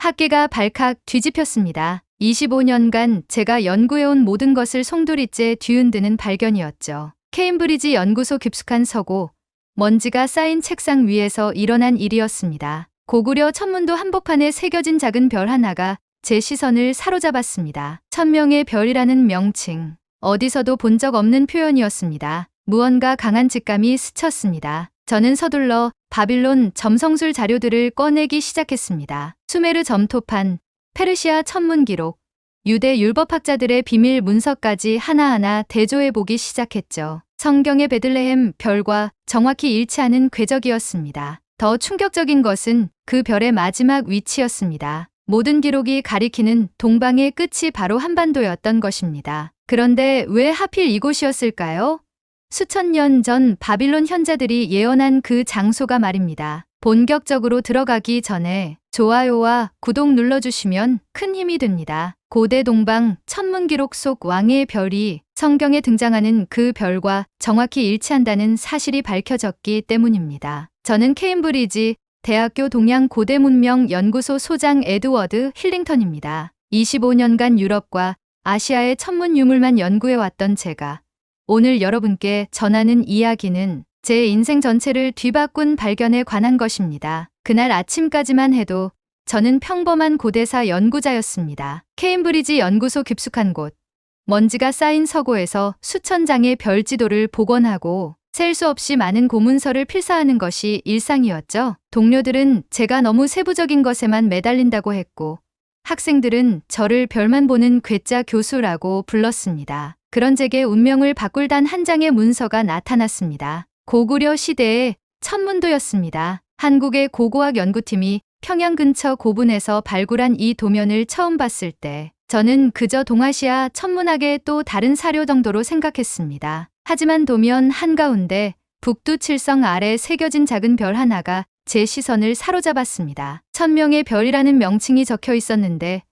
학계가 발칵 뒤집혔습니다. 25년간 제가 연구해온 모든 것을 송두리째 뒤흔드는 발견이었죠. 케임브리지 연구소 깊숙한 서고 먼지가 쌓인 책상 위에서 일어난 일이었습니다. 고구려 천문도 한복판에 새겨진 작은 별 하나가 제 시선을 사로잡았습니다. 천명의 별이라는 명칭. 어디서도 본 적 없는 표현이었습니다. 무언가 강한 직감이 스쳤습니다. 저는 서둘러 바빌론 점성술 자료들을 꺼내기 시작했습니다. 수메르 점토판, 페르시아 천문 기록, 유대 율법학자들의 비밀 문서까지 하나하나 대조해보기 시작했죠. 성경의 베들레헴 별과 정확히 일치하는 궤적이었습니다. 더 충격적인 것은 그 별의 마지막 위치였습니다. 모든 기록이 가리키는 동방의 끝이 바로 한반도였던 것입니다. 그런데 왜 하필 이곳이었을까요? 수천 년 전 바빌론 현자들이 예언한 그 장소가 말입니다. 본격적으로 들어가기 전에 좋아요와 구독 눌러주시면 큰 힘이 됩니다. 고대 동방 천문 기록 속 왕의 별이 성경에 등장하는 그 별과 정확히 일치한다는 사실이 밝혀졌기 때문입니다. 저는 케임브리지 대학교 동양 고대문명 연구소 소장 에드워드 힐링턴입니다. 25년간 유럽과 아시아의 천문 유물만 연구해왔던 제가 오늘 여러분께 전하는 이야기는 제 인생 전체를 뒤바꾼 발견에 관한 것입니다. 그날 아침까지만 해도 저는 평범한 고대사 연구자였습니다. 케임브리지 연구소 깊숙한 곳, 먼지가 쌓인 서고에서 수천 장의 별지도를 복원하고 셀 수 없이 많은 고문서를 필사하는 것이 일상이었죠. 동료들은 제가 너무 세부적인 것에만 매달린다고 했고 학생들은 저를 별만 보는 괴짜 교수라고 불렀습니다. 그런 제게 운명을 바꿀 단 한 장의 문서가 나타났습니다. 고구려 시대의 천문도였습니다. 한국의 고고학 연구팀이 평양 근처 고분에서 발굴한 이 도면을 처음 봤을 때 저는 그저 동아시아 천문학의 또 다른 사료 정도로 생각했습니다. 하지만 도면 한가운데 북두칠성 아래 새겨진 작은 별 하나가 제 시선을 사로잡았습니다. 천명의 별이라는 명칭이 적혀 있었는데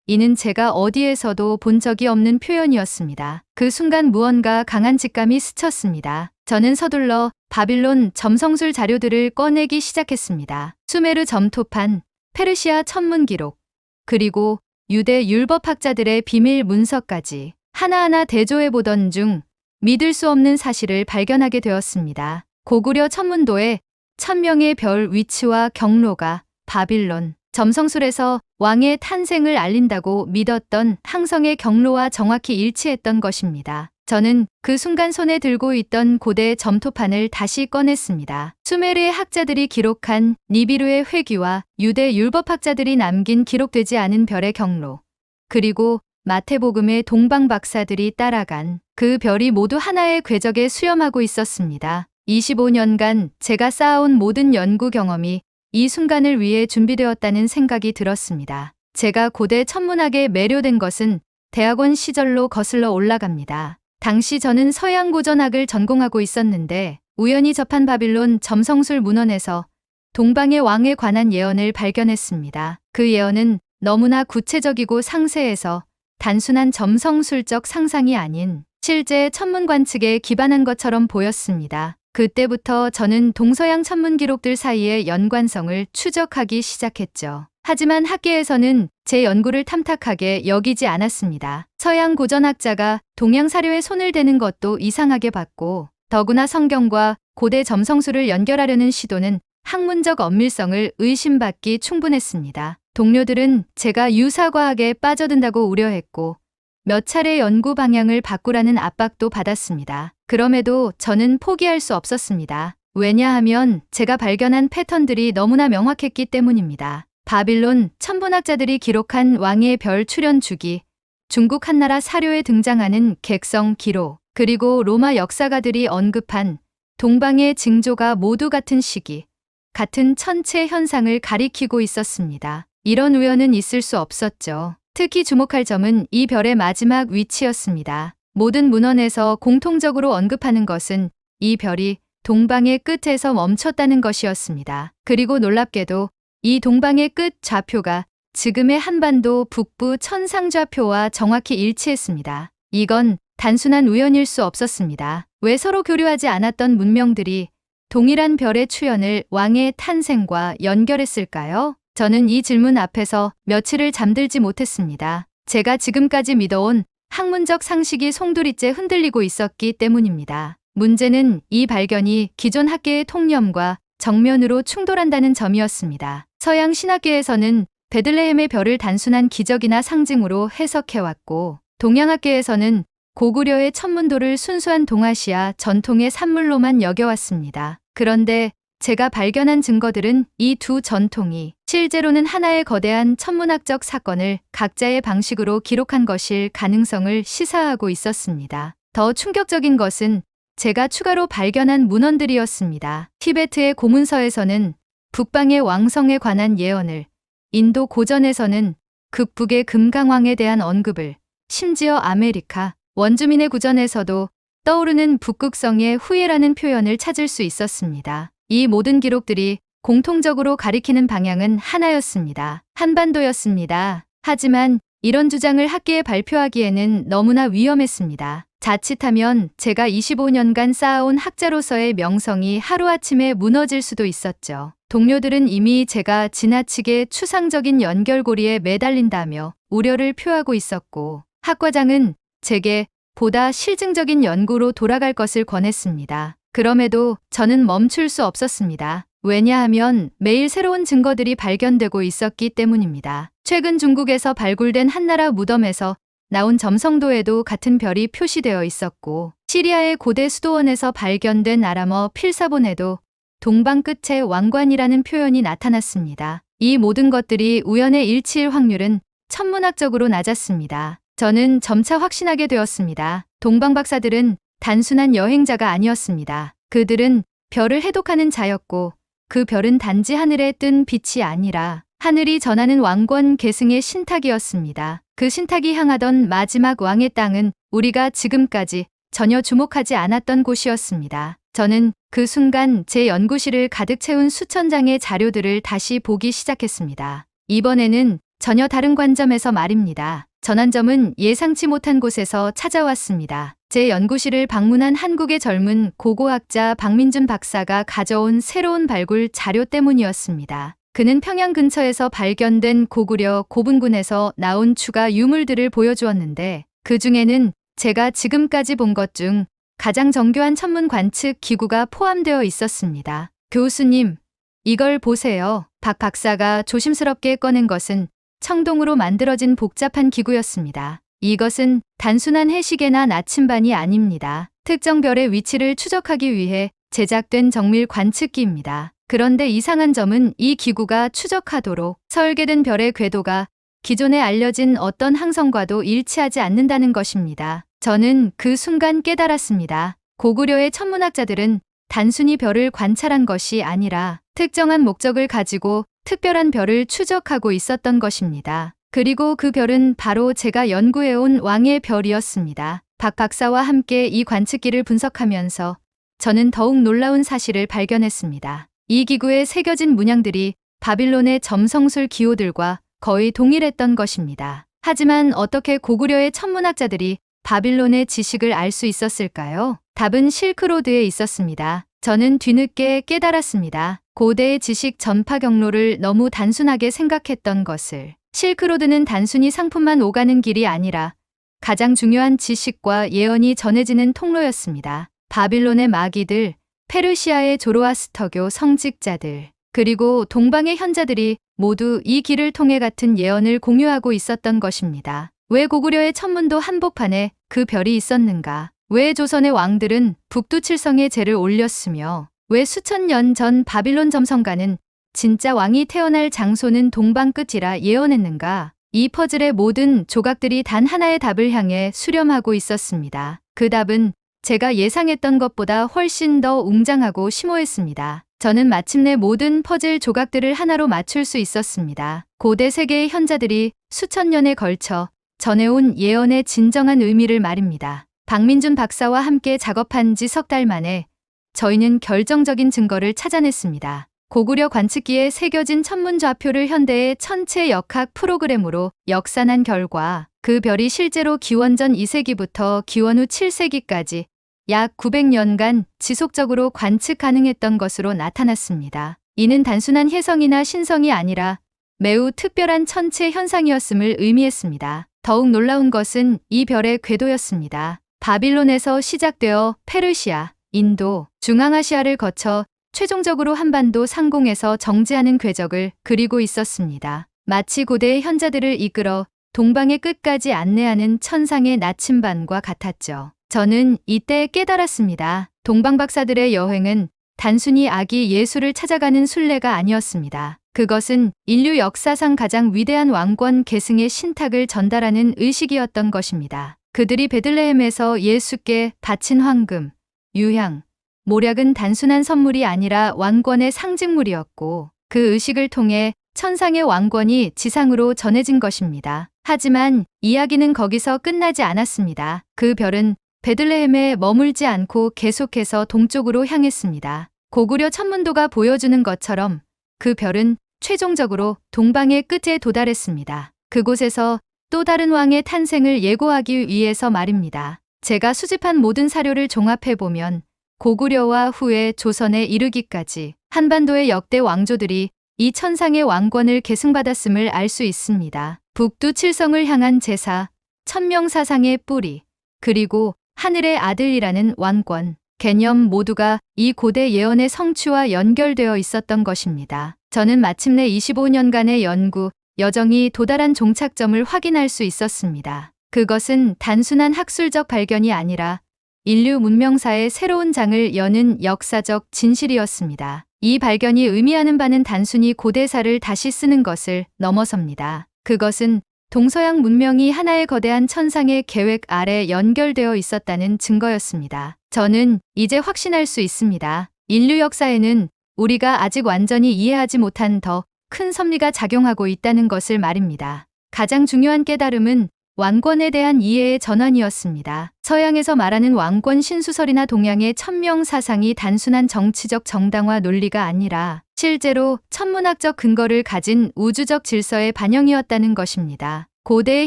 이는 제가 어디에서도 본 적이 없는 표현이었습니다. 그 순간 무언가 강한 직감이 스쳤습니다. 저는 서둘러 바빌론 점성술 자료들을 꺼내기 시작했습니다. 수메르 점토판, 페르시아 천문 기록, 그리고 유대 율법학자들의 비밀 문서까지 하나하나 대조해보던 중 믿을 수 없는 사실을 발견하게 되었습니다. 고구려 천문도의 천명의 별 위치와 경로가 바빌론 점성술에서 왕의 탄생을 알린다고 믿었던 항성의 경로와 정확히 일치했던 것입니다. 저는 그 순간 손에 들고 있던 고대 점토판을 다시 꺼냈습니다. 수메르의 학자들이 기록한 니비루의 회귀와 유대 율법학자들이 남긴 기록되지 않은 별의 경로, 그리고 마태복음의 동방 박사들이 따라간 그 별이 모두 하나의 궤적에 수렴하고 있었습니다. 25년간 제가 쌓아온 모든 연구 경험이 이 순간을 위해 준비되었다는 생각이 들었습니다. 제가 고대 천문학에 매료된 것은 대학원 시절로 거슬러 올라갑니다. 당시 저는 서양 고전학을 전공하고 있었는데 우연히 접한 바빌론 점성술 문헌에서 동방의 왕에 관한 예언을 발견했습니다. 그 예언은 너무나 구체적이고 상세해서 단순한 점성술적 상상이 아닌 실제 천문 관측에 기반한 것처럼 보였습니다. 그때부터 저는 동서양 천문 기록들 사이의 연관성을 추적하기 시작했죠. 하지만 학계에서는 제 연구를 탐탁하게 여기지 않았습니다. 서양 고전학자가 동양 사료에 손을 대는 것도 이상하게 봤고 더구나 성경과 고대 점성술을 연결하려는 시도는 학문적 엄밀성을 의심받기 충분했습니다. 동료들은 제가 유사과학에 빠져든다고 우려했고 몇 차례 연구 방향을 바꾸라는 압박도 받았습니다. 그럼에도 저는 포기할 수 없었습니다. 왜냐하면 제가 발견한 패턴들이 너무나 명확했기 때문입니다. 바빌론 천문학자들이 기록한 왕의 별 출현 주기, 중국 한나라 사료에 등장하는 객성 기록, 그리고 로마 역사가들이 언급한 동방의 징조가 모두 같은 시기, 같은 천체 현상을 가리키고 있었습니다. 이런 우연은 있을 수 없었죠. 특히 주목할 점은 이 별의 마지막 위치였습니다. 모든 문헌에서 공통적으로 언급하는 것은 이 별이 동방의 끝에서 멈췄다는 것이었습니다. 그리고 놀랍게도 이 동방의 끝 좌표가 지금의 한반도 북부 천상좌표와 정확히 일치했습니다. 이건 단순한 우연일 수 없었습니다. 왜 서로 교류하지 않았던 문명들이 동일한 별의 출현을 왕의 탄생과 연결했을까요? 저는 이 질문 앞에서 며칠을 잠들지 못했습니다. 제가 지금까지 믿어온 학문적 상식이 송두리째 흔들리고 있었기 때문입니다. 문제는 이 발견이 기존 학계의 통념과 정면으로 충돌한다는 점이었습니다. 서양 신학계에서는 베들레헴의 별을 단순한 기적이나 상징으로 해석해왔고, 동양학계에서는 고구려의 천문도를 순수한 동아시아 전통의 산물로만 여겨왔습니다. 그런데 제가 발견한 증거들은 이 두 전통이 실제로는 하나의 거대한 천문학적 사건을 각자의 방식으로 기록한 것일 가능성을 시사하고 있었습니다. 더 충격적인 것은 제가 추가로 발견한 문헌들이었습니다. 티베트의 고문서에서는 북방의 왕성에 관한 예언을, 인도 고전에서는 극북의 금강왕에 대한 언급을, 심지어 아메리카 원주민의 구전에서도 떠오르는 북극성의 후예라는 표현을 찾을 수 있었습니다. 이 모든 기록들이 공통적으로 가리키는 방향은 하나였습니다. 한반도였습니다. 하지만 이런 주장을 학계에 발표하기에는 너무나 위험했습니다. 자칫하면 제가 25년간 쌓아온 학자로서의 명성이 하루아침에 무너질 수도 있었죠. 동료들은 이미 제가 지나치게 추상적인 연결고리에 매달린다며 우려를 표하고 있었고, 학과장은 제게 보다 실증적인 연구로 돌아갈 것을 권했습니다. 그럼에도 저는 멈출 수 없었습니다. 왜냐하면 매일 새로운 증거들이 발견되고 있었기 때문입니다. 최근 중국에서 발굴된 한나라 무덤에서 나온 점성도에도 같은 별이 표시되어 있었고, 시리아의 고대 수도원에서 발견된 아람어 필사본에도 동방 끝의 왕관이라는 표현이 나타났습니다. 이 모든 것들이 우연의 일치일 확률은 천문학적으로 낮았습니다. 저는 점차 확신하게 되었습니다. 동방 박사들은 단순한 여행자가 아니었습니다. 그들은 별을 해독하는 자였고, 그 별은 단지 하늘에 뜬 빛이 아니라 하늘이 전하는 왕권 계승의 신탁이었습니다. 그 신탁이 향하던 마지막 왕의 땅은 우리가 지금까지 전혀 주목하지 않았던 곳이었습니다. 저는 그 순간 제 연구실을 가득 채운 수천 장의 자료들을 다시 보기 시작했습니다. 이번에는 전혀 다른 관점에서 말입니다. 전환점은 예상치 못한 곳에서 찾아왔습니다. 제 연구실을 방문한 한국의 젊은 고고학자 박민준 박사가 가져온 새로운 발굴 자료 때문이었습니다. 그는 평양 근처에서 발견된 고구려 고분군에서 나온 추가 유물들을 보여주었는데, 그 중에는 제가 지금까지 본 것 중 가장 정교한 천문 관측 기구가 포함되어 있었습니다. 교수님, 이걸 보세요. 박 박사가 조심스럽게 꺼낸 것은 청동으로 만들어진 복잡한 기구였습니다. 이것은 단순한 해시계나 나침반이 아닙니다. 특정 별의 위치를 추적하기 위해 제작된 정밀 관측기입니다. 그런데 이상한 점은 이 기구가 추적하도록 설계된 별의 궤도가 기존에 알려진 어떤 항성과도 일치하지 않는다는 것입니다. 저는 그 순간 깨달았습니다. 고구려의 천문학자들은 단순히 별을 관찰한 것이 아니라 특정한 목적을 가지고 특별한 별을 추적하고 있었던 것입니다. 그리고 그 별은 바로 제가 연구해온 왕의 별이었습니다. 박 박사와 함께 이 관측기를 분석하면서 저는 더욱 놀라운 사실을 발견했습니다. 이 기구에 새겨진 문양들이 바빌론의 점성술 기호들과 거의 동일했던 것입니다. 하지만 어떻게 고구려의 천문학자들이 바빌론의 지식을 알 수 있었을까요? 답은 실크로드에 있었습니다. 저는 뒤늦게 깨달았습니다. 고대의 지식 전파 경로를 너무 단순하게 생각했던 것을. 실크로드는 단순히 상품만 오가는 길이 아니라 가장 중요한 지식과 예언이 전해지는 통로였습니다. 바빌론의 마귀들, 페르시아의 조로아스터교 성직자들, 그리고 동방의 현자들이 모두 이 길을 통해 같은 예언을 공유하고 있었던 것입니다. 왜 고구려의 천문도 한복판에 그 별이 있었는가? 왜 조선의 왕들은 북두칠성에 제를 올렸으며, 왜 수천 년 전 바빌론 점성가는 진짜 왕이 태어날 장소는 동방 끝이라 예언했는가? 이 퍼즐의 모든 조각들이 단 하나의 답을 향해 수렴하고 있었습니다. 그 답은 제가 예상했던 것보다 훨씬 더 웅장하고 심오했습니다. 저는 마침내 모든 퍼즐 조각들을 하나로 맞출 수 있었습니다. 고대 세계의 현자들이 수천 년에 걸쳐 전해온 예언의 진정한 의미를 말입니다. 박민준 박사와 함께 작업한 지 석 달 만에 저희는 결정적인 증거를 찾아냈습니다. 고구려 관측기에 새겨진 천문 좌표를 현대의 천체 역학 프로그램으로 역산한 결과 그 별이 실제로 기원전 2세기부터 기원 후 7세기까지 약 900년간 지속적으로 관측 가능했던 것으로 나타났습니다. 이는 단순한 혜성이나 신성이 아니라 매우 특별한 천체 현상이었음을 의미했습니다. 더욱 놀라운 것은 이 별의 궤도였습니다. 바빌론에서 시작되어 페르시아, 인도, 중앙아시아를 거쳐 최종적으로 한반도 상공에서 정지하는 궤적을 그리고 있었습니다. 마치 고대의 현자들을 이끌어 동방의 끝까지 안내하는 천상의 나침반과 같았죠. 저는 이때 깨달았습니다. 동방 박사들의 여행은 단순히 아기 예수를 찾아가는 순례가 아니었습니다. 그것은 인류 역사상 가장 위대한 왕권 계승의 신탁을 전달하는 의식이었던 것입니다. 그들이 베들레헴에서 예수께 바친 황금, 유향, 모략은 단순한 선물이 아니라 왕권의 상징물이었고 그 의식을 통해 천상의 왕권이 지상으로 전해진 것입니다. 하지만 이야기는 거기서 끝나지 않았습니다. 그 별은 베들레헴에 머물지 않고 계속해서 동쪽으로 향했습니다. 고구려 천문도가 보여주는 것처럼 그 별은 최종적으로 동방의 끝에 도달했습니다. 그곳에서 또 다른 왕의 탄생을 예고하기 위해서 말입니다. 제가 수집한 모든 사료를 종합해보면 고구려와 후에 조선에 이르기까지 한반도의 역대 왕조들이 이 천상의 왕권을 계승받았음을 알 수 있습니다. 북두 칠성을 향한 제사, 천명사상의 뿌리, 그리고 하늘의 아들이라는 왕권, 개념 모두가 이 고대 예언의 성취와 연결되어 있었던 것입니다. 저는 마침내 25년간의 연구, 여정이 도달한 종착점을 확인할 수 있었습니다. 그것은 단순한 학술적 발견이 아니라 인류 문명사의 새로운 장을 여는 역사적 진실이었습니다. 이 발견이 의미하는 바는 단순히 고대사를 다시 쓰는 것을 넘어섭니다. 그것은 동서양 문명이 하나의 거대한 천상의 계획 아래 연결되어 있었다는 증거였습니다. 저는 이제 확신할 수 있습니다. 인류 역사에는 우리가 아직 완전히 이해하지 못한 더 큰 섭리가 작용하고 있다는 것을 말입니다. 가장 중요한 깨달음은 왕권에 대한 이해의 전환이었습니다. 서양에서 말하는 왕권 신수설이나 동양의 천명 사상이 단순한 정치적 정당화 논리가 아니라 실제로 천문학적 근거를 가진 우주적 질서의 반영이었다는 것입니다. 고대의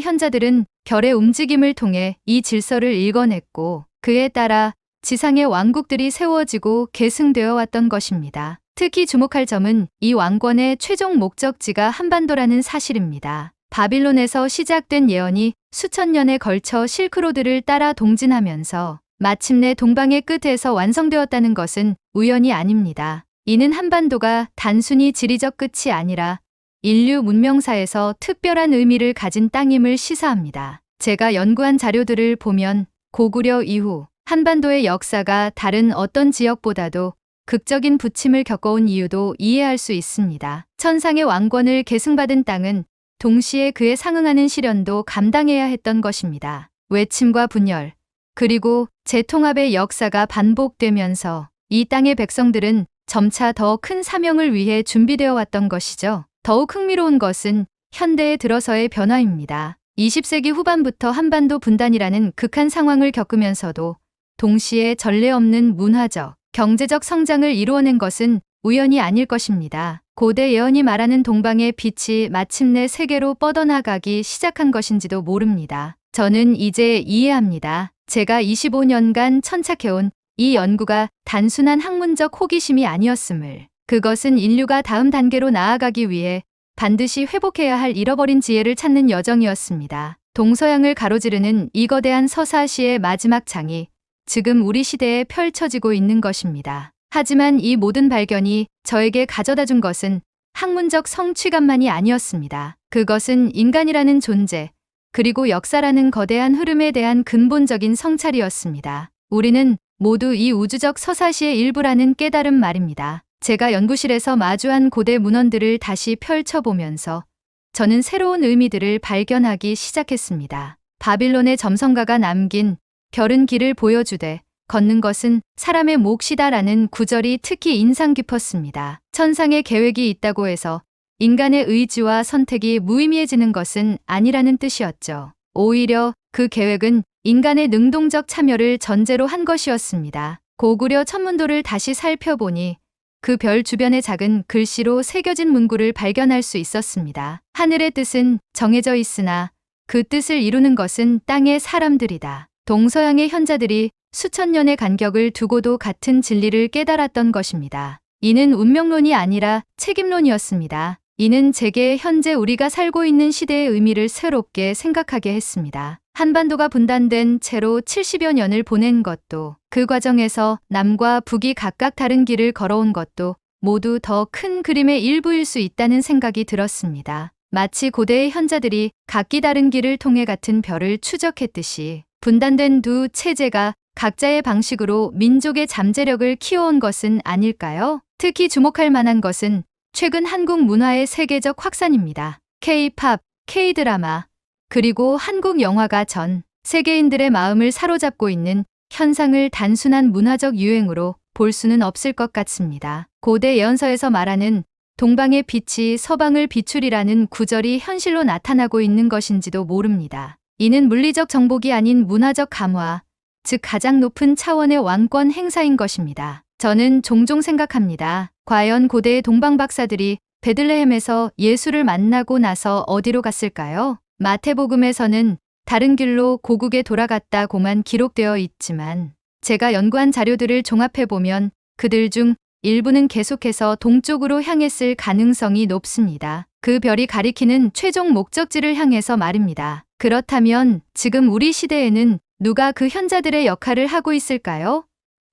현자들은 별의 움직임을 통해 이 질서를 읽어냈고 그에 따라 지상의 왕국들이 세워지고 계승되어 왔던 것입니다. 특히 주목할 점은 이 왕권의 최종 목적지가 한반도라는 사실입니다. 바빌론에서 시작된 예언이 수천 년에 걸쳐 실크로드를 따라 동진하면서 마침내 동방의 끝에서 완성되었다는 것은 우연이 아닙니다. 이는 한반도가 단순히 지리적 끝이 아니라 인류 문명사에서 특별한 의미를 가진 땅임을 시사합니다. 제가 연구한 자료들을 보면 고구려 이후 한반도의 역사가 다른 어떤 지역보다도 극적인 부침을 겪어온 이유도 이해할 수 있습니다. 천상의 왕권을 계승받은 땅은 동시에 그에 상응하는 시련도 감당해야 했던 것입니다. 외침과 분열, 그리고 재통합의 역사가 반복되면서 이 땅의 백성들은 점차 더 큰 사명을 위해 준비되어 왔던 것이죠. 더욱 흥미로운 것은 현대에 들어서의 변화입니다. 20세기 후반부터 한반도 분단이라는 극한 상황을 겪으면서도 동시에 전례 없는 문화적, 경제적 성장을 이루어낸 것은 우연이 아닐 것입니다. 고대 예언이 말하는 동방의 빛이 마침내 세계로 뻗어나가기 시작한 것인지도 모릅니다. 저는 이제 이해합니다. 제가 25년간 천착해온 이 연구가 단순한 학문적 호기심이 아니었음을, 그것은 인류가 다음 단계로 나아가기 위해 반드시 회복해야 할 잃어버린 지혜를 찾는 여정이었습니다. 동서양을 가로지르는 이 거대한 서사시의 마지막 장이 지금 우리 시대에 펼쳐지고 있는 것입니다. 하지만 이 모든 발견이 저에게 가져다 준 것은 학문적 성취감만이 아니었습니다. 그것은 인간이라는 존재, 그리고 역사라는 거대한 흐름에 대한 근본적인 성찰이었습니다. 우리는 모두 이 우주적 서사시의 일부라는 깨달음 말입니다. 제가 연구실에서 마주한 고대 문헌들을 다시 펼쳐보면서 저는 새로운 의미들을 발견하기 시작했습니다. 바빌론의 점성가가 남긴 별은 길을 보여주되 걷는 것은 사람의 몫이다라는 구절이 특히 인상 깊었습니다. 천상의 계획이 있다고 해서 인간의 의지와 선택이 무의미해지는 것은 아니라는 뜻이었죠. 오히려 그 계획은 인간의 능동적 참여를 전제로 한 것이었습니다. 고구려 천문도를 다시 살펴보니 그 별 주변의 작은 글씨로 새겨진 문구를 발견할 수 있었습니다. 하늘의 뜻은 정해져 있으나 그 뜻을 이루는 것은 땅의 사람들이다. 동서양의 현자들이 수천 년의 간격을 두고도 같은 진리를 깨달았던 것입니다. 이는 운명론이 아니라 책임론이었습니다. 이는 제게 현재 우리가 살고 있는 시대의 의미를 새롭게 생각하게 했습니다. 한반도가 분단된 채로 70여 년을 보낸 것도, 그 과정에서 남과 북이 각각 다른 길을 걸어온 것도 모두 더 큰 그림의 일부일 수 있다는 생각이 들었습니다. 마치 고대의 현자들이 각기 다른 길을 통해 같은 별을 추적했듯이 분단된 두 체제가 각자의 방식으로 민족의 잠재력을 키워온 것은 아닐까요? 특히 주목할 만한 것은 최근 한국 문화의 세계적 확산입니다. K-팝, K-드라마, 그리고 한국 영화가 전 세계인들의 마음을 사로잡고 있는 현상을 단순한 문화적 유행으로 볼 수는 없을 것 같습니다. 고대 예언서에서 말하는 동방의 빛이 서방을 비추리라는 구절이 현실로 나타나고 있는 것인지도 모릅니다. 이는 물리적 정복이 아닌 문화적 감화, 즉 가장 높은 차원의 왕권 행사인 것입니다. 저는 종종 생각합니다. 과연 고대의 동방 박사들이 베들레헴에서 예수를 만나고 나서 어디로 갔을까요? 마태복음에서는 다른 길로 고국에 돌아갔다고만 기록되어 있지만 제가 연구한 자료들을 종합해보면 그들 중 일부는 계속해서 동쪽으로 향했을 가능성이 높습니다. 그 별이 가리키는 최종 목적지를 향해서 말입니다. 그렇다면 지금 우리 시대에는 누가 그 현자들의 역할을 하고 있을까요?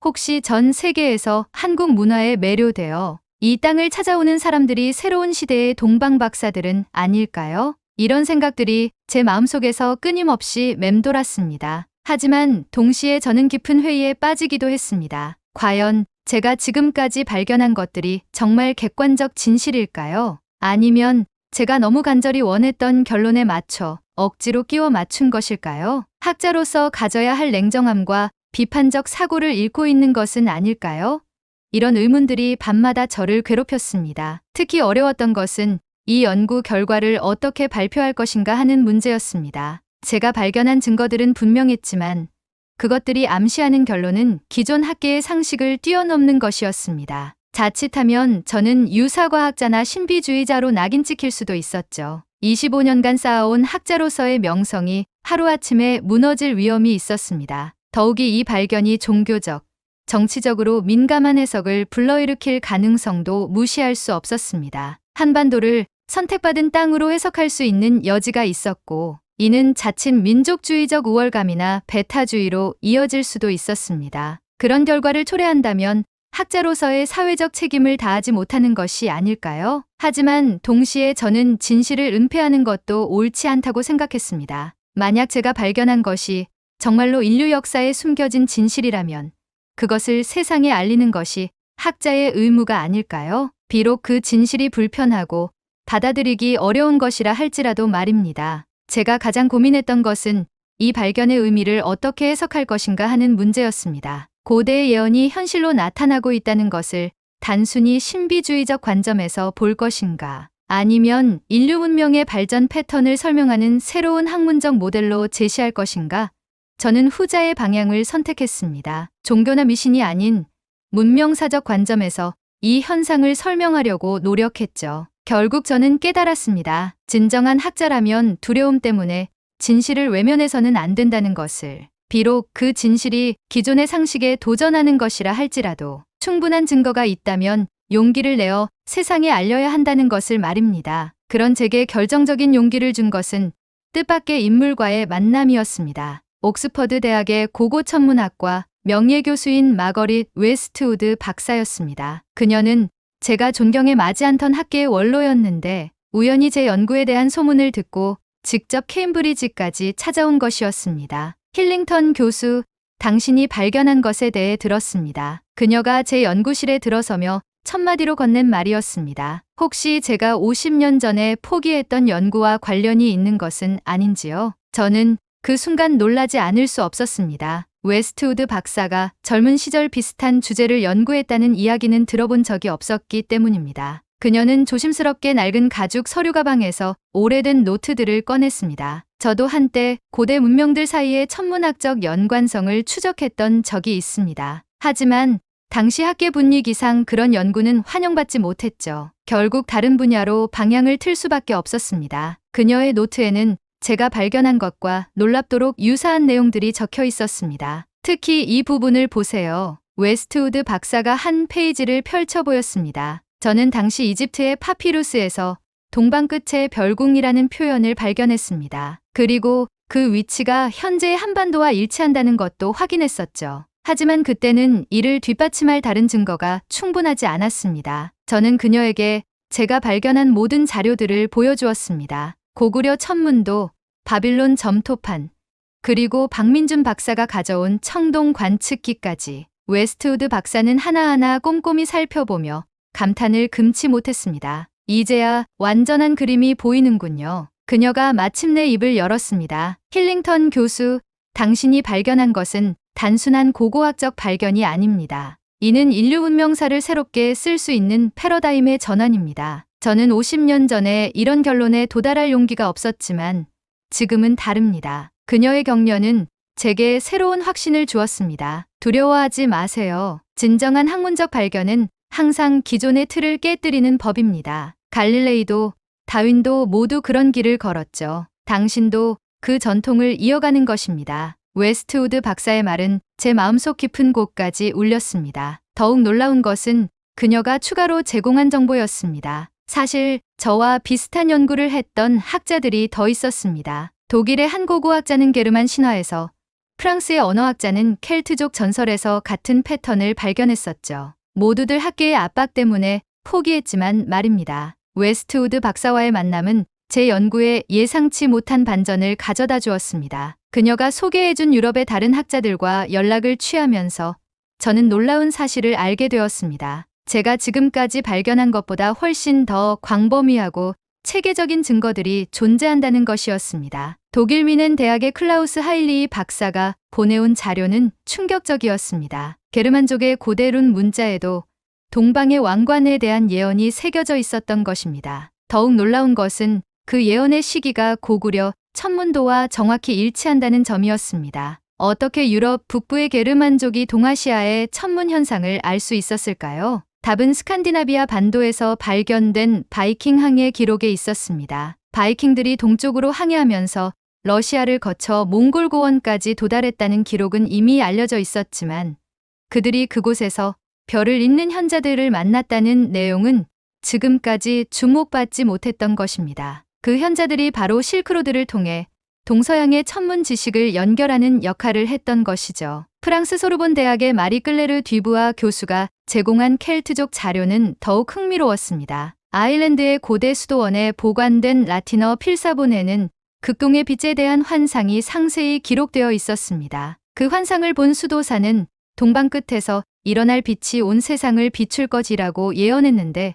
혹시 전 세계에서 한국 문화에 매료되어 이 땅을 찾아오는 사람들이 새로운 시대의 동방 박사들은 아닐까요? 이런 생각들이 제 마음속에서 끊임없이 맴돌았습니다. 하지만 동시에 저는 깊은 회의에 빠지기도 했습니다. 과연 제가 지금까지 발견한 것들이 정말 객관적 진실일까요? 아니면 제가 너무 간절히 원했던 결론에 맞춰 억지로 끼워 맞춘 것일까요? 학자로서 가져야 할 냉정함과 비판적 사고를 잃고 있는 것은 아닐까요? 이런 의문들이 밤마다 저를 괴롭혔습니다. 특히 어려웠던 것은 이 연구 결과를 어떻게 발표할 것인가 하는 문제였습니다. 제가 발견한 증거들은 분명했지만 그것들이 암시하는 결론은 기존 학계의 상식을 뛰어넘는 것이었습니다. 자칫하면 저는 유사과학자나 신비주의자로 낙인 찍힐 수도 있었죠. 25년간 쌓아온 학자로서의 명성이 하루아침에 무너질 위험이 있었습니다. 더욱이 이 발견이 종교적, 정치적으로 민감한 해석을 불러일으킬 가능성도 무시할 수 없었습니다. 한반도를 선택받은 땅으로 해석할 수 있는 여지가 있었고, 이는 자칫 민족주의적 우월감이나 배타주의로 이어질 수도 있었습니다. 그런 결과를 초래한다면 학자로서의 사회적 책임을 다하지 못하는 것이 아닐까요? 하지만 동시에 저는 진실을 은폐하는 것도 옳지 않다고 생각했습니다. 만약 제가 발견한 것이 정말로 인류 역사에 숨겨진 진실이라면 그것을 세상에 알리는 것이 학자의 의무가 아닐까요? 비록 그 진실이 불편하고 받아들이기 어려운 것이라 할지라도 말입니다. 제가 가장 고민했던 것은 이 발견의 의미를 어떻게 해석할 것인가 하는 문제였습니다. 고대의 예언이 현실로 나타나고 있다는 것을 단순히 신비주의적 관점에서 볼 것인가, 아니면 인류 문명의 발전 패턴을 설명하는 새로운 학문적 모델로 제시할 것인가? 저는 후자의 방향을 선택했습니다. 종교나 미신이 아닌 문명사적 관점에서 이 현상을 설명하려고 노력했죠. 결국 저는 깨달았습니다. 진정한 학자라면 두려움 때문에 진실을 외면해서는 안 된다는 것을. 비록 그 진실이 기존의 상식에 도전하는 것이라 할지라도 충분한 증거가 있다면 용기를 내어 세상에 알려야 한다는 것을 말입니다. 그런 제게 결정적인 용기를 준 것은 뜻밖의 인물과의 만남이었습니다. 옥스퍼드 대학의 고고천문학과 명예교수인 마거릿 웨스트우드 박사였습니다. 그녀는 제가 존경에 맞지 않던 학계의 원로였는데 우연히 제 연구에 대한 소문을 듣고 직접 케임브리지까지 찾아온 것이었습니다. 힐링턴 교수, 당신이 발견한 것에 대해 들었습니다. 그녀가 제 연구실에 들어서며 첫마디로 건넨 말이었습니다. 혹시 제가 50년 전에 포기했던 연구와 관련이 있는 것은 아닌지요? 저는 그 순간 놀라지 않을 수 없었습니다. 웨스트우드 박사가 젊은 시절 비슷한 주제를 연구했다는 이야기는 들어본 적이 없었기 때문입니다. 그녀는 조심스럽게 낡은 가죽 서류 가방에서 오래된 노트들을 꺼냈습니다. 저도 한때 고대 문명들 사이의 천문학적 연관성을 추적했던 적이 있습니다. 하지만 당시 학계 분위기상 그런 연구는 환영받지 못했죠. 결국 다른 분야로 방향을 틀 수밖에 없었습니다. 그녀의 노트에는 제가 발견한 것과 놀랍도록 유사한 내용들이 적혀 있었습니다. 특히 이 부분을 보세요. 웨스트우드 박사가 한 페이지를 펼쳐 보였습니다. 저는 당시 이집트의 파피루스에서 동방 끝에 별궁이라는 표현을 발견했습니다. 그리고 그 위치가 현재의 한반도와 일치한다는 것도 확인했었죠. 하지만 그때는 이를 뒷받침할 다른 증거가 충분하지 않았습니다. 저는 그녀에게 제가 발견한 모든 자료들을 보여주었습니다. 고구려 천문도, 바빌론 점토판, 그리고 박민준 박사가 가져온 청동 관측기까지. 웨스트우드 박사는 하나하나 꼼꼼히 살펴보며 감탄을 금치 못했습니다. 이제야 완전한 그림이 보이는군요. 그녀가 마침내 입을 열었습니다. 힐링턴 교수, 당신이 발견한 것은 단순한 고고학적 발견이 아닙니다. 이는 인류 문명사를 새롭게 쓸 수 있는 패러다임의 전환입니다. 저는 50년 전에 이런 결론에 도달할 용기가 없었지만 지금은 다릅니다. 그녀의 격려는 제게 새로운 확신을 주었습니다. 두려워하지 마세요. 진정한 학문적 발견은 항상 기존의 틀을 깨뜨리는 법입니다. 갈릴레이도 다윈도 모두 그런 길을 걸었죠. 당신도 그 전통을 이어가는 것입니다. 웨스트우드 박사의 말은 제 마음속 깊은 곳까지 울렸습니다. 더욱 놀라운 것은 그녀가 추가로 제공한 정보였습니다. 사실 저와 비슷한 연구를 했던 학자들이 더 있었습니다. 독일의 한 고고학자는 게르만 신화에서, 프랑스의 언어학자는 켈트족 전설에서 같은 패턴을 발견했었죠. 모두들 학계의 압박 때문에 포기했지만 말입니다. 웨스트우드 박사와의 만남은 제 연구에 예상치 못한 반전을 가져다 주었습니다. 그녀가 소개해준 유럽의 다른 학자들과 연락을 취하면서 저는 놀라운 사실을 알게 되었습니다. 제가 지금까지 발견한 것보다 훨씬 더 광범위하고 체계적인 증거들이 존재한다는 것이었습니다. 독일 미넨 대학의 클라우스 하일리 박사가 보내온 자료는 충격적이었습니다. 게르만족의 고대 룬 문자에도 동방의 왕관에 대한 예언이 새겨져 있었던 것입니다. 더욱 놀라운 것은 그 예언의 시기가 고구려 천문도와 정확히 일치한다는 점이었습니다. 어떻게 유럽 북부의 게르만족이 동아시아의 천문 현상을 알 수 있었을까요? 답은 스칸디나비아 반도에서 발견된 바이킹 항해 기록에 있었습니다. 바이킹들이 동쪽으로 항해하면서 러시아를 거쳐 몽골 고원까지 도달했다는 기록은 이미 알려져 있었지만 그들이 그곳에서 별을 잇는 현자들을 만났다는 내용은 지금까지 주목받지 못했던 것입니다. 그 현자들이 바로 실크로드를 통해 동서양의 천문 지식을 연결하는 역할을 했던 것이죠. 프랑스 소르본 대학의 마리 클레르 듀부아 교수가 제공한 켈트족 자료는 더욱 흥미로웠습니다. 아일랜드의 고대 수도원에 보관된 라틴어 필사본에는 극동의 빛에 대한 환상이 상세히 기록되어 있었습니다. 그 환상을 본 수도사는 동방 끝에서 일어날 빛이 온 세상을 비출 것이라고 예언했는데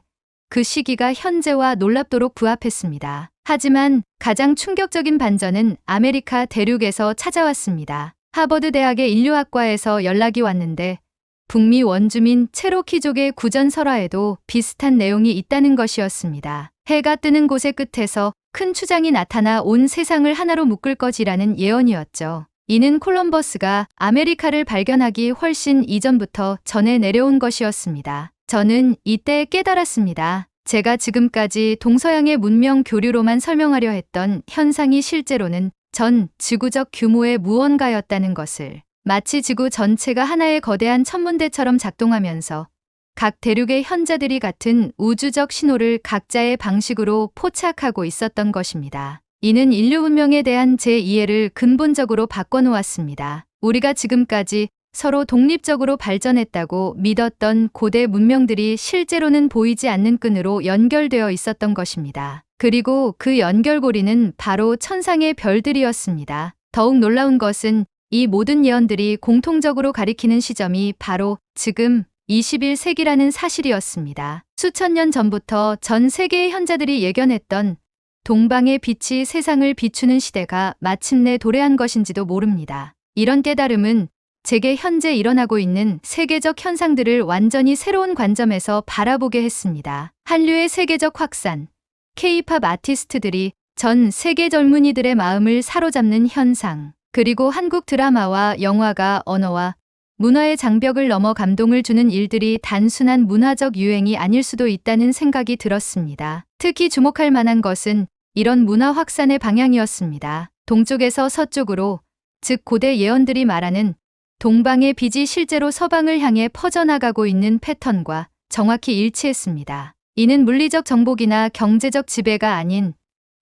그 시기가 현재와 놀랍도록 부합했습니다. 하지만 가장 충격적인 반전은 아메리카 대륙에서 찾아왔습니다. 하버드 대학의 인류학과에서 연락이 왔는데 북미 원주민 체로키족의 구전 설화에도 비슷한 내용이 있다는 것이었습니다. 해가 뜨는 곳의 끝에서 큰 추장이 나타나 온 세상을 하나로 묶을 것이라는 예언이었죠. 이는 콜럼버스가 아메리카를 발견하기 훨씬 이전부터 전해 내려온 것이었습니다. 저는 이때 깨달았습니다. 제가 지금까지 동서양의 문명 교류로만 설명하려 했던 현상이 실제로는 전 지구적 규모의 무언가였다는 것을. 마치 지구 전체가 하나의 거대한 천문대처럼 작동하면서 각 대륙의 현자들이 같은 우주적 신호를 각자의 방식으로 포착하고 있었던 것입니다. 이는 인류 문명에 대한 제 이해를 근본적으로 바꿔놓았습니다. 우리가 지금까지 서로 독립적으로 발전했다고 믿었던 고대 문명들이 실제로는 보이지 않는 끈으로 연결되어 있었던 것입니다. 그리고 그 연결고리는 바로 천상의 별들이었습니다. 더욱 놀라운 것은 이 모든 예언들이 공통적으로 가리키는 시점이 바로 지금 21세기라는 사실이었습니다. 수천 년 전부터 전 세계의 현자들이 예견했던 동방의 빛이 세상을 비추는 시대가 마침내 도래한 것인지도 모릅니다. 이런 깨달음은 제게 현재 일어나고 있는 세계적 현상들을 완전히 새로운 관점에서 바라보게 했습니다. 한류의 세계적 확산, K-팝 아티스트들이 전 세계 젊은이들의 마음을 사로잡는 현상, 그리고 한국 드라마와 영화가 언어와 문화의 장벽을 넘어 감동을 주는 일들이 단순한 문화적 유행이 아닐 수도 있다는 생각이 들었습니다. 특히 주목할 만한 것은 이런 문화 확산의 방향이었습니다. 동쪽에서 서쪽으로, 즉 고대 예언들이 말하는 동방의 빛이 실제로 서방을 향해 퍼져나가고 있는 패턴과 정확히 일치했습니다. 이는 물리적 정복이나 경제적 지배가 아닌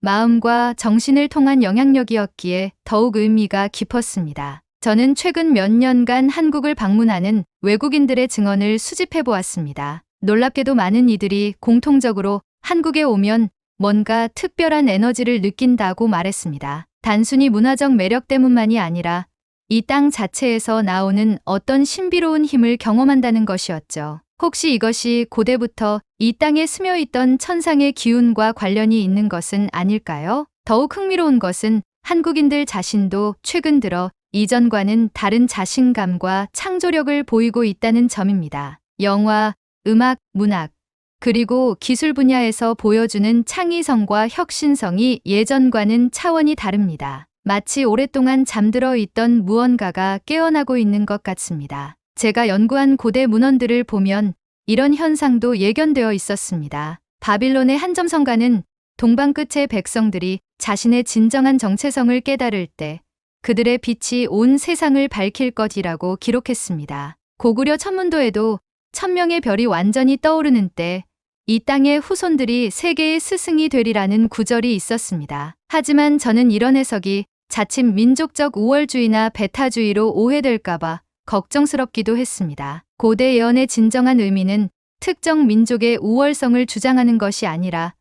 마음과 정신을 통한 영향력이었기에 더욱 의미가 깊었습니다. 저는 최근 몇 년간 한국을 방문하는 외국인들의 증언을 수집해 보았습니다. 놀랍게도 많은 이들이 공통적으로 한국에 오면 뭔가 특별한 에너지를 느낀다고 말했습니다. 단순히 문화적 매력 때문만이 아니라 이 땅 자체에서 나오는 어떤 신비로운 힘을 경험한다는 것이었죠. 혹시 이것이 고대부터 이 땅에 스며 있던 천상의 기운과 관련이 있는 것은 아닐까요? 더욱 흥미로운 것은 한국인들 자신도 최근 들어 이전과는 다른 자신감과 창조력을 보이고 있다는 점입니다. 영화, 음악, 문학, 그리고 기술 분야에서 보여주는 창의성과 혁신성이 예전과는 차원이 다릅니다. 마치 오랫동안 잠들어 있던 무언가가 깨어나고 있는 것 같습니다. 제가 연구한 고대 문헌들을 보면 이런 현상도 예견되어 있었습니다. 바빌론의 한점성가는 동방 끝의 백성들이 자신의 진정한 정체성을 깨달을 때 그들의 빛이 온 세상을 밝힐 것이라고 기록했습니다. 고구려 천문도에도 천명의 별이 완전히 떠오르는 때 이 땅의 후손들이 세계의 스승이 되리라는 구절이 있었습니다. 하지만 저는 이런 해석이 자칫 민족적 우월주의나 배타주의로 오해될까봐 걱정스럽기도 했습니다. 고대 예언의 진정한 의미는 특정 민족의 우월성을 주장하는 것이 아니라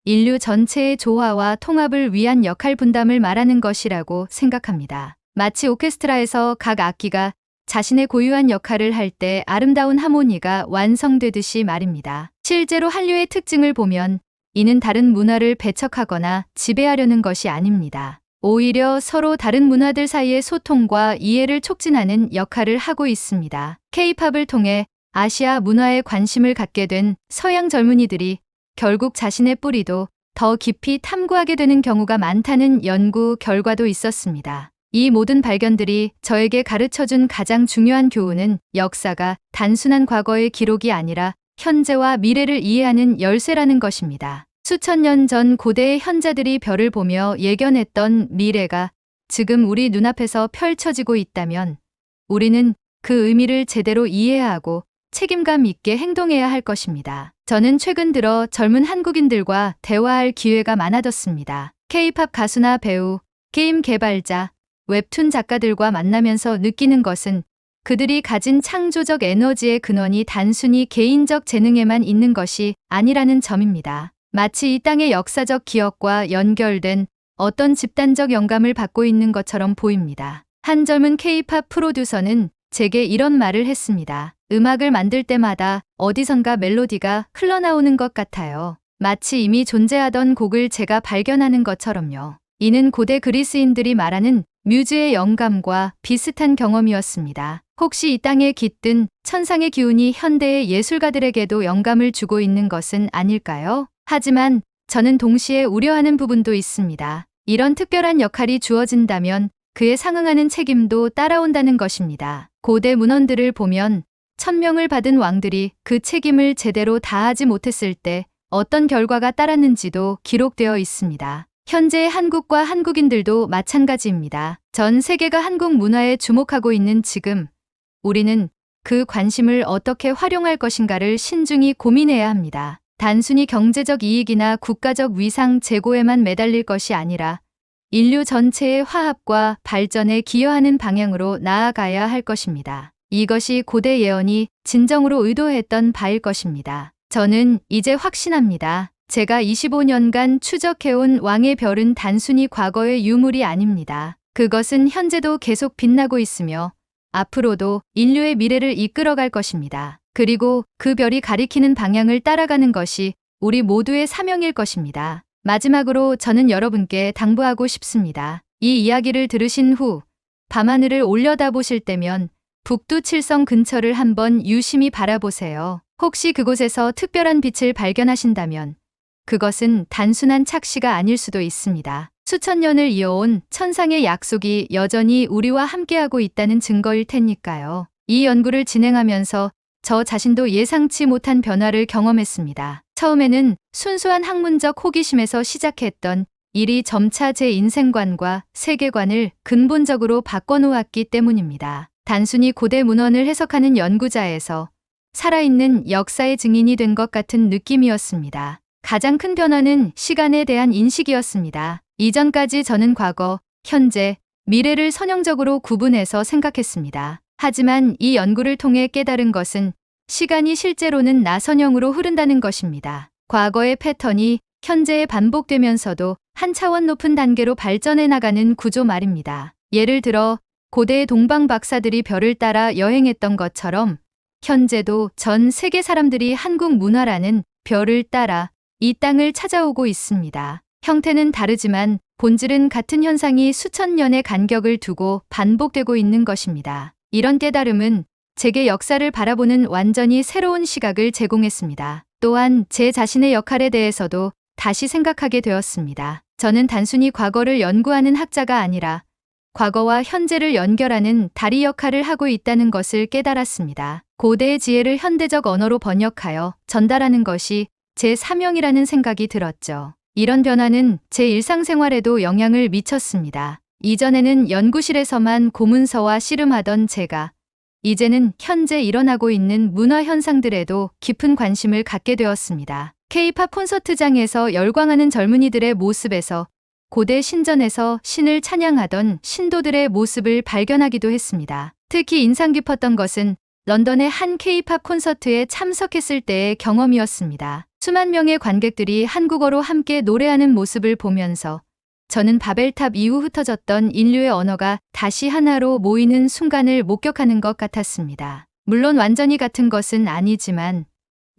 인류 전체의 조화와 통합을 위한 역할 분담을 말하는 것이라고 생각합니다. 마치 오케스트라에서 각 악기가 자신의 고유한 역할을 할 때 아름다운 하모니가 완성되듯이 말입니다. 실제로 한류의 특징을 보면 이는 다른 문화를 배척하거나 지배하려는 것이 아닙니다. 오히려 서로 다른 문화들 사이의 소통과 이해를 촉진하는 역할을 하고 있습니다. K-팝을 통해 아시아 문화에 관심을 갖게 된 서양 젊은이들이 결국 자신의 뿌리도 더 깊이 탐구하게 되는 경우가 많다는 연구 결과도 있었습니다. 이 모든 발견들이 저에게 가르쳐준 가장 중요한 교훈은 역사가 단순한 과거의 기록이 아니라 현재와 미래를 이해하는 열쇠라는 것입니다. 수천 년 전 고대의 현자들이 별을 보며 예견했던 미래가 지금 우리 눈앞에서 펼쳐지고 있다면 우리는 그 의미를 제대로 이해하고 책임감 있게 행동해야 할 것입니다. 저는 최근 들어 젊은 한국인들과 대화할 기회가 많아졌습니다. K-팝 가수나 배우, 게임 개발자, 웹툰 작가들과 만나면서 느끼는 것은 그들이 가진 창조적 에너지의 근원이 단순히 개인적 재능에만 있는 것이 아니라는 점입니다. 마치 이 땅의 역사적 기억과 연결된 어떤 집단적 영감을 받고 있는 것처럼 보입니다. 한 젊은 K-팝 프로듀서는 제게 이런 말을 했습니다. 음악을 만들 때마다 어디선가 멜로디가 흘러나오는 것 같아요. 마치 이미 존재하던 곡을 제가 발견하는 것처럼요. 이는 고대 그리스인들이 말하는 뮤즈의 영감과 비슷한 경험이었습니다. 혹시 이 땅에 깃든 천상의 기운이 현대의 예술가들에게도 영감을 주고 있는 것은 아닐까요? 하지만 저는 동시에 우려하는 부분도 있습니다. 이런 특별한 역할이 주어진다면 그에 상응하는 책임도 따라온다는 것입니다. 고대 문헌들을 보면 천명을 받은 왕들이 그 책임을 제대로 다하지 못했을 때 어떤 결과가 따랐는지도 기록되어 있습니다. 현재의 한국과 한국인들도 마찬가지입니다. 전 세계가 한국 문화에 주목하고 있는 지금 우리는 그 관심을 어떻게 활용할 것인가를 신중히 고민해야 합니다. 단순히 경제적 이익이나 국가적 위상 제고에만 매달릴 것이 아니라 인류 전체의 화합과 발전에 기여하는 방향으로 나아가야 할 것입니다. 이것이 고대 예언이 진정으로 의도했던 바일 것입니다. 저는 이제 확신합니다. 제가 25년간 추적해온 왕의 별은 단순히 과거의 유물이 아닙니다. 그것은 현재도 계속 빛나고 있으며 앞으로도 인류의 미래를 이끌어갈 것입니다. 그리고 그 별이 가리키는 방향을 따라가는 것이 우리 모두의 사명일 것입니다. 마지막으로 저는 여러분께 당부하고 싶습니다. 이 이야기를 들으신 후 밤하늘을 올려다보실 때면 북두칠성 근처를 한번 유심히 바라보세요. 혹시 그곳에서 특별한 빛을 발견하신다면 그것은 단순한 착시가 아닐 수도 있습니다. 수천 년을 이어온 천상의 약속이 여전히 우리와 함께하고 있다는 증거일 테니까요. 이 연구를 진행하면서 저 자신도 예상치 못한 변화를 경험했습니다. 처음에는 순수한 학문적 호기심에서 시작했던 일이 점차 제 인생관과 세계관을 근본적으로 바꿔놓았기 때문입니다. 단순히 고대 문헌을 해석하는 연구자에서 살아있는 역사의 증인이 된 것 같은 느낌이었습니다. 가장 큰 변화는 시간에 대한 인식이었습니다. 이전까지 저는 과거, 현재, 미래를 선형적으로 구분해서 생각했습니다. 하지만 이 연구를 통해 깨달은 것은 시간이 실제로는 나선형으로 흐른다는 것입니다. 과거의 패턴이 현재에 반복되면서도 한 차원 높은 단계로 발전해 나가는 구조 말입니다. 예를 들어 고대 동방 박사들이 별을 따라 여행했던 것처럼 현재도 전 세계 사람들이 한국 문화라는 별을 따라 이 땅을 찾아오고 있습니다. 형태는 다르지만 본질은 같은 현상이 수천 년의 간격을 두고 반복되고 있는 것입니다. 이런 깨달음은 제게 역사를 바라보는 완전히 새로운 시각을 제공했습니다. 또한 제 자신의 역할에 대해서도 다시 생각하게 되었습니다. 저는 단순히 과거를 연구하는 학자가 아니라 과거와 현재를 연결하는 다리 역할을 하고 있다는 것을 깨달았습니다. 고대의 지혜를 현대적 언어로 번역하여 전달하는 것이 제 사명이라는 생각이 들었죠. 이런 변화는 제 일상생활에도 영향을 미쳤습니다. 이전에는 연구실에서만 고문서와 씨름하던 제가 이제는 현재 일어나고 있는 문화 현상들에도 깊은 관심을 갖게 되었습니다. K-팝 콘서트장에서 열광하는 젊은이들의 모습에서 고대 신전에서 신을 찬양하던 신도들의 모습을 발견하기도 했습니다. 특히 인상 깊었던 것은 런던의 한 K-팝 콘서트에 참석했을 때의 경험이었습니다. 수만 명의 관객들이 한국어로 함께 노래하는 모습을 보면서 저는 바벨탑 이후 흩어졌던 인류의 언어가 다시 하나로 모이는 순간을 목격하는 것 같았습니다. 물론 완전히 같은 것은 아니지만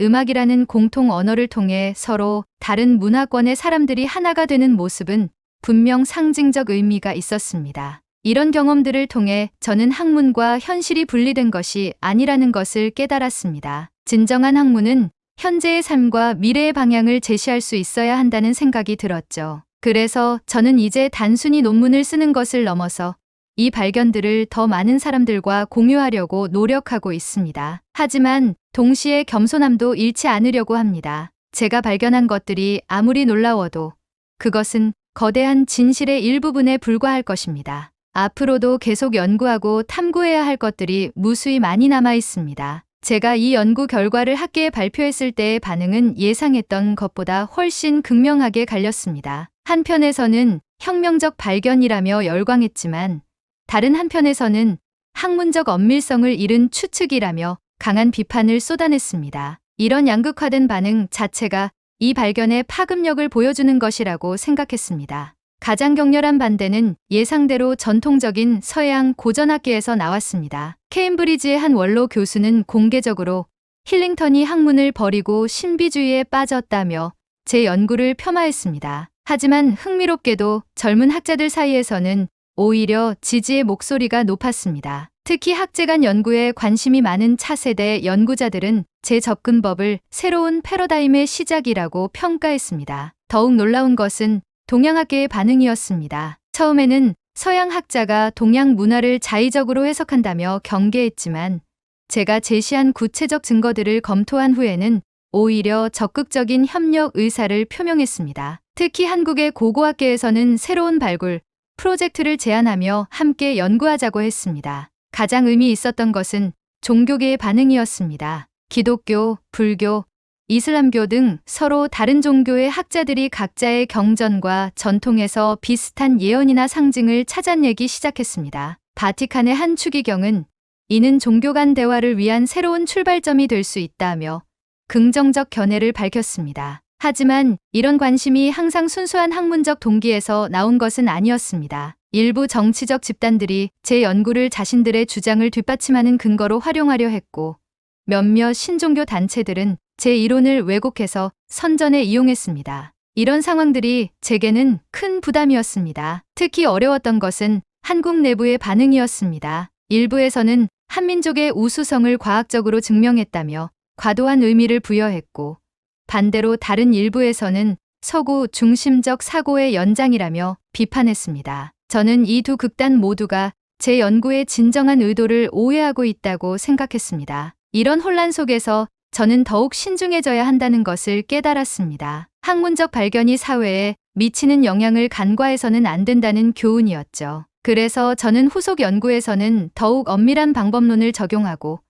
음악이라는 공통 언어를 통해 서로 다른 문화권의 사람들이 하나가 되는 모습은 분명 상징적 의미가 있었습니다. 이런 경험들을 통해 저는 학문과 현실이 분리된 것이 아니라는 것을 깨달았습니다. 진정한 학문은 현재의 삶과 미래의 방향을 제시할 수 있어야 한다는 생각이 들었죠. 그래서 저는 이제 단순히 논문을 쓰는 것을 넘어서 이 발견들을 더 많은 사람들과 공유하려고 노력하고 있습니다. 하지만 동시에 겸손함도 잃지 않으려고 합니다. 제가 발견한 것들이 아무리 놀라워도 그것은 거대한 진실의 일부분에 불과할 것입니다. 앞으로도 계속 연구하고 탐구해야 할 것들이 무수히 많이 남아 있습니다. 제가 이 연구 결과를 학계에 발표했을 때의 반응은 예상했던 것보다 훨씬 극명하게 갈렸습니다. 한편에서는 혁명적 발견이라며 열광했지만 다른 한편에서는 학문적 엄밀성을 잃은 추측이라며 강한 비판을 쏟아냈습니다. 이런 양극화된 반응 자체가 이 발견의 파급력을 보여주는 것이라고 생각했습니다. 가장 격렬한 반대는 예상대로 전통적인 서양 고전학계에서 나왔습니다. 케임브리지의 한 원로 교수는 공개적으로 힐링턴이 학문을 버리고 신비주의에 빠졌다며 제 연구를 폄하했습니다. 하지만 흥미롭게도 젊은 학자들 사이에서는 오히려 지지의 목소리가 높았습니다. 특히 학제간 연구에 관심이 많은 차세대 연구자들은 제 접근법을 새로운 패러다임의 시작이라고 평가했습니다. 더욱 놀라운 것은 동양학계의 반응이었습니다. 처음에는 서양 학자가 동양 문화를 자의적으로 해석한다며 경계했지만 제가 제시한 구체적 증거들을 검토한 후에는 오히려 적극적인 협력 의사를 표명했습니다. 특히 한국의 고고학계에서는 새로운 발굴, 프로젝트를 제안하며 함께 연구하자고 했습니다. 가장 의미 있었던 것은 종교계의 반응이었습니다. 기독교, 불교, 이슬람교 등 서로 다른 종교의 학자들이 각자의 경전과 전통에서 비슷한 예언이나 상징을 찾아내기 시작했습니다. 바티칸의 한 추기경은 이는 종교 간 대화를 위한 새로운 출발점이 될 수 있다며 긍정적 견해를 밝혔습니다. 하지만 이런 관심이 항상 순수한 학문적 동기에서 나온 것은 아니었습니다. 일부 정치적 집단들이 제 연구를 자신들의 주장을 뒷받침하는 근거로 활용하려 했고 몇몇 신종교 단체들은 제 이론을 왜곡해서 선전에 이용했습니다. 이런 상황들이 제게는 큰 부담이었습니다. 특히 어려웠던 것은 한국 내부의 반응이었습니다. 일부에서는 한민족의 우수성을 과학적으로 증명했다며 과도한 의미를 부여했고 반대로 다른 일부에서는 서구 중심적 사고의 연장이라며 비판했습니다. 저는 이 두 극단 모두가 제 연구의 진정한 의도를 오해하고 있다고 생각했습니다. 이런 혼란 속에서 저는 더욱 신중해져야 한다는 것을 깨달았습니다. 학문적 발견이 사회에 미치는 영향을 간과해서는 안 된다는 교훈이었죠. 그래서 저는 후속 연구에서는 더욱 엄밀한 방법론을 적용하고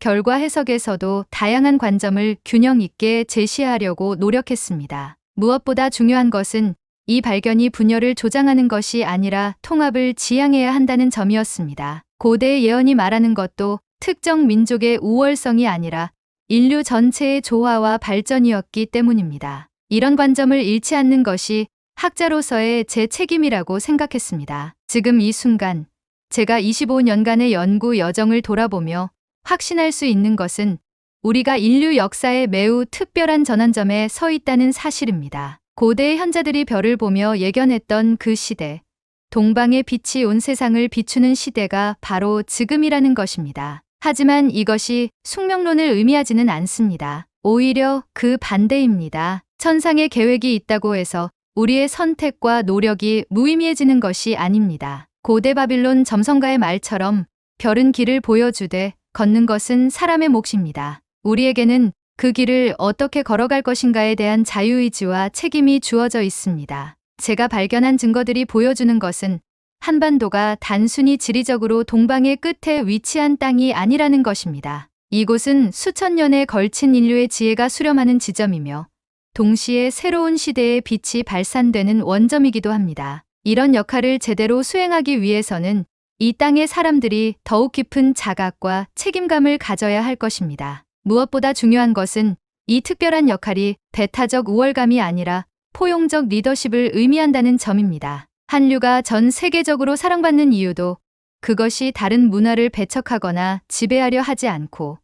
결과 해석에서도 다양한 관점을 균형 있게 제시하려고 노력했습니다. 무엇보다 중요한 것은 이 발견이 분열을 조장하는 것이 아니라 통합을 지향해야 한다는 점이었습니다. 고대의 예언이 말하는 것도 특정 민족의 우월성이 아니라 인류 전체의 조화와 발전이었기 때문입니다. 이런 관점을 잃지 않는 것이 학자로서의 제 책임이라고 생각했습니다. 지금 이 순간 제가 25년간의 연구 여정을 돌아보며 확신할 수 있는 것은 우리가 인류 역사의 매우 특별한 전환점에 서 있다는 사실입니다. 고대의 현자들이 별을 보며 예견했던 그 시대, 동방의 빛이 온 세상을 비추는 시대가 바로 지금이라는 것입니다. 하지만 이것이 숙명론을 의미하지는 않습니다. 오히려 그 반대입니다. 천상의 계획이 있다고 해서 우리의 선택과 노력이 무의미해지는 것이 아닙니다. 고대 바빌론 점성가의 말처럼 별은 길을 보여주되 걷는 것은 사람의 몫입니다. 우리에게는 그 길을 어떻게 걸어갈 것인가에 대한 자유의지와 책임이 주어져 있습니다. 제가 발견한 증거들이 보여주는 것은 한반도가 단순히 지리적으로 동방의 끝에 위치한 땅이 아니라는 것입니다. 이곳은 수천 년에 걸친 인류의 지혜가 수렴하는 지점이며 동시에 새로운 시대의 빛이 발산되는 원점이기도 합니다. 이런 역할을 제대로 수행하기 위해서는 이 땅의 사람들이 더욱 깊은 자각과 책임감을 가져야 할 것입니다. 무엇보다 중요한 것은 이 특별한 역할이 배타적 우월감이 아니라 포용적 리더십을 의미한다는 점입니다. 한류가 전 세계적으로 사랑받는 이유도 그것이 다른 문화를 배척하거나 지배하려 하지 않고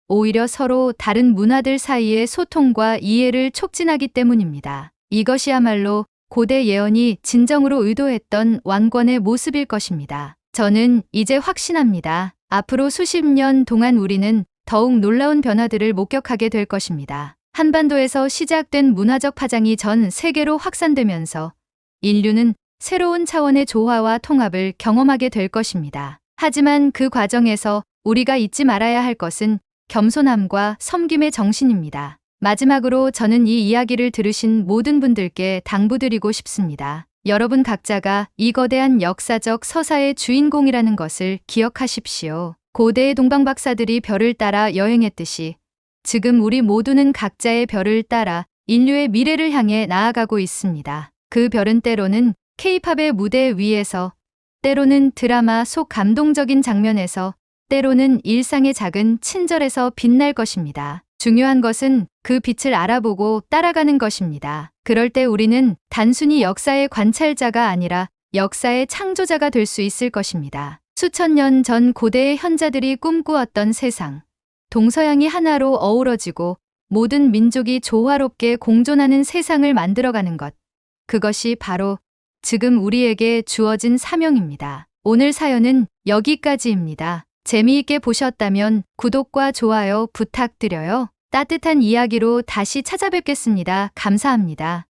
오히려 서로 다른 문화들 사이의 소통과 이해를 촉진하기 때문입니다. 이것이야말로 고대 예언이 진정으로 의도했던 왕권의 모습일 것입니다. 저는 이제 확신합니다. 앞으로 수십 년 동안 우리는 더욱 놀라운 변화들을 목격하게 될 것입니다. 한반도에서 시작된 문화적 파장이 전 세계로 확산되면서 인류는 새로운 차원의 조화와 통합을 경험하게 될 것입니다. 하지만 그 과정에서 우리가 잊지 말아야 할 것은 겸손함과 섬김의 정신입니다. 마지막으로 저는 이 이야기를 들으신 모든 분들께 당부드리고 싶습니다. 여러분 각자가 이 거대한 역사적 서사의 주인공이라는 것을 기억하십시오. 고대의 동방 박사들이 별을 따라 여행했듯이 지금 우리 모두는 각자의 별을 따라 인류의 미래를 향해 나아가고 있습니다. 그 별은 때로는 K-팝의 무대 위에서, 때로는 드라마 속 감동적인 장면에서, 때로는 일상의 작은 친절에서 빛날 것입니다. 중요한 것은 그 빛을 알아보고 따라가는 것입니다. 그럴 때 우리는 단순히 역사의 관찰자가 아니라 역사의 창조자가 될 수 있을 것입니다. 수천 년 전 고대의 현자들이 꿈꾸었던 세상, 동서양이 하나로 어우러지고 모든 민족이 조화롭게 공존하는 세상을 만들어가는 것, 그것이 바로 지금 우리에게 주어진 사명입니다. 오늘 사연은 여기까지입니다. 재미있게 보셨다면 구독과 좋아요 부탁드려요. 따뜻한 이야기로 다시 찾아뵙겠습니다. 감사합니다.